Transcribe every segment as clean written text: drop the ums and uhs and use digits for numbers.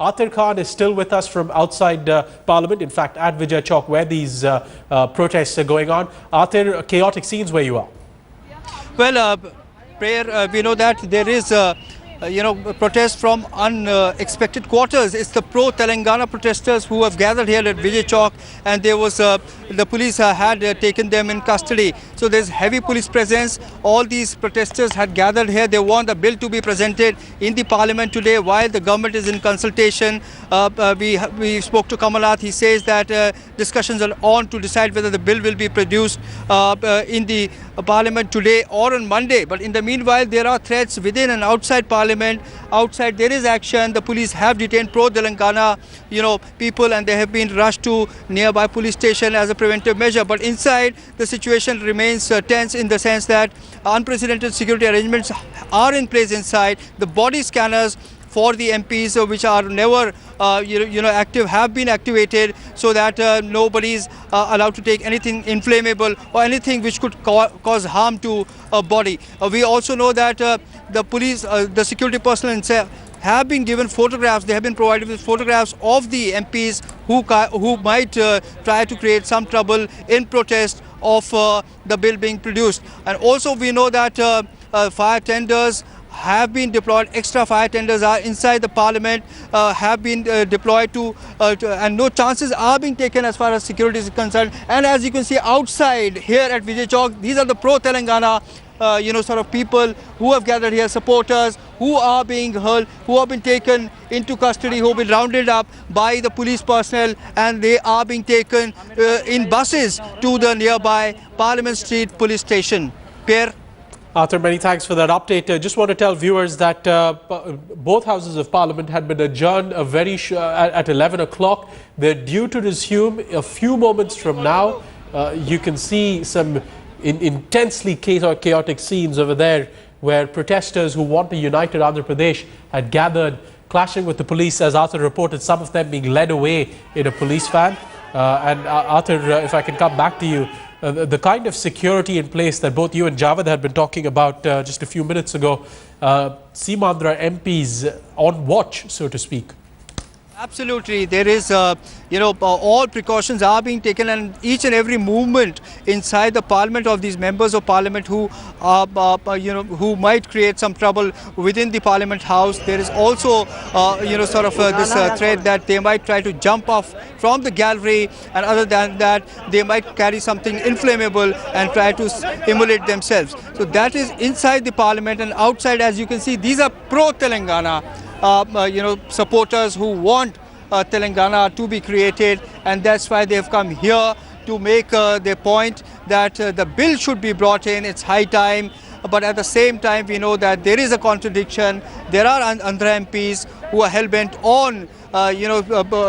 Atir Khan is still with us from outside Parliament, in fact at Vijay Chowk where these protests are going on. Atir, chaotic scenes where you are. Well, we know that there is protest from unexpected quarters. It's the pro-Telangana protesters who have gathered here at Vijay Chowk, and there was the police had taken them in custody. So there's heavy police presence. All these protesters had gathered here. They want the bill to be presented in the parliament today while the government is in consultation. We spoke to Kamalath. He says that discussions are on to decide whether the bill will be produced in the parliament today or on Monday. But in the meanwhile, there are threats within and outside parliament. Outside there is action. The police have detained pro-Telangana people, and they have been rushed to nearby police station as a preventive measure. But inside the situation remains tense in the sense that unprecedented security arrangements are in place inside. The body scanners for the MPs which are never active have been activated so that nobody is allowed to take anything inflammable or anything which could cause harm to a body. We also know that the police, the security personnel have been given photographs. They have been provided with photographs of the MPs who might try to create some trouble in protest of the bill being produced. And also we know that fire tenders have been deployed. Extra fire tenders are inside the parliament, have been deployed and no chances are being taken as far as security is concerned. And as you can see outside here at Vijay Chowk, these are the pro-Telangana people who have gathered here, supporters who are being held, who have been taken into custody, who have been rounded up by the police personnel, and they are being taken in buses to the nearby Parliament Street police station. Pierre? Atir, many thanks for that update. Just want to tell viewers that both houses of parliament had been adjourned at 11 o'clock. They're due to resume a few moments from now. You can see some intensely chaotic scenes over there where protesters who want a united Andhra Pradesh had gathered, clashing with the police, as Atir reported, some of them being led away in a police van. And Atir, if I can come back to you, the kind of security in place that both you and Javed had been talking about just a few minutes ago, Seemandhra MPs on watch, so to speak. Absolutely, there is, all precautions are being taken, and each and every movement inside the parliament of these members of parliament who who might create some trouble within the parliament house. There is also, this threat that they might try to jump off from the gallery, and other than that, they might carry something inflammable and try to immolate themselves. So that is inside the parliament, and outside, as you can see, these are pro-Telangana supporters who want Telangana to be created, and that's why they have come here to make their point that the bill should be brought in. It's high time, but at the same time we know that there is a contradiction. There are Andhra MPs who are hell-bent on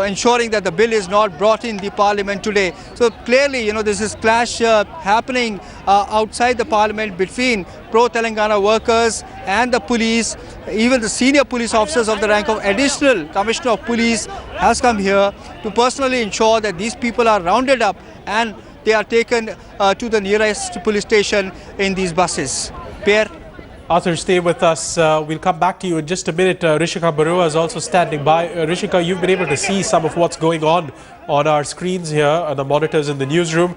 ensuring that the bill is not brought in the parliament today. So clearly, this is clash happening outside the parliament between pro-Telangana workers and the police. Even the senior police officers of the rank of additional commissioner of police has come here to personally ensure that these people are rounded up and they are taken to the nearest police station in these buses. Pierre? Atir, stay with us. We'll come back to you in just a minute. Rishika Barua is also standing by. Rishika, you've been able to see some of what's going on our screens here, on the monitors in the newsroom.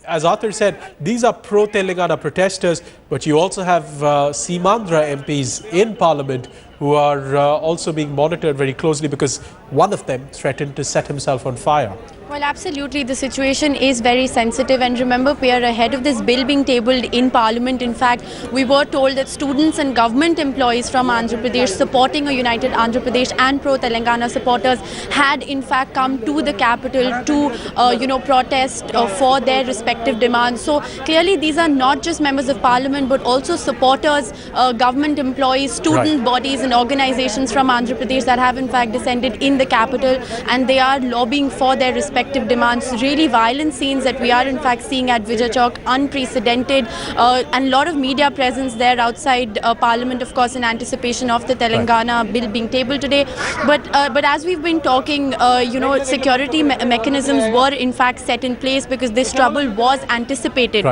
As Atir said, these are pro-Telangana protesters, but you also have Seemandhra MPs in Parliament who are also being monitored very closely because one of them threatened to set himself on fire. Well, absolutely. The situation is very sensitive. And remember, Pierre, ahead of this bill being tabled in Parliament, in fact, we were told that students and government employees from Andhra Pradesh supporting a united Andhra Pradesh and pro-Telangana supporters had, in fact, come to the capital to, protest for their respective demands. So clearly, these are not just members of Parliament, but also supporters, government employees, student bodies and organizations from Andhra Pradesh that have, in fact, descended in the capital, and they are lobbying for their respective demands. Really violent scenes that we are in fact seeing at Vijay Chowk, unprecedented, and a lot of media presence there outside Parliament, of course, in anticipation of the Telangana bill being tabled today. But as we've been talking, security mechanisms were in fact set in place because this trouble was anticipated.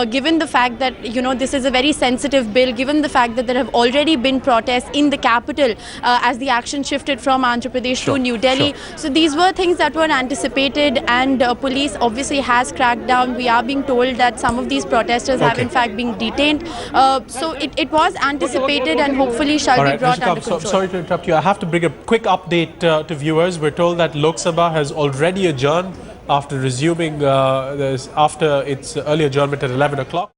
Given the fact that this is a very sensitive bill, given the fact that there have already been protests in the capital as the action shifted from Andhra Pradesh to New Delhi. So these were things that were anticipated, and police obviously has cracked down. We are being told that some of these protesters have in fact been detained. So it was anticipated and hopefully shall be brought under control. Sorry to interrupt you. I have to bring a quick update to viewers. We're told that Lok Sabha has already adjourned after resuming after its early adjournment at 11 o'clock.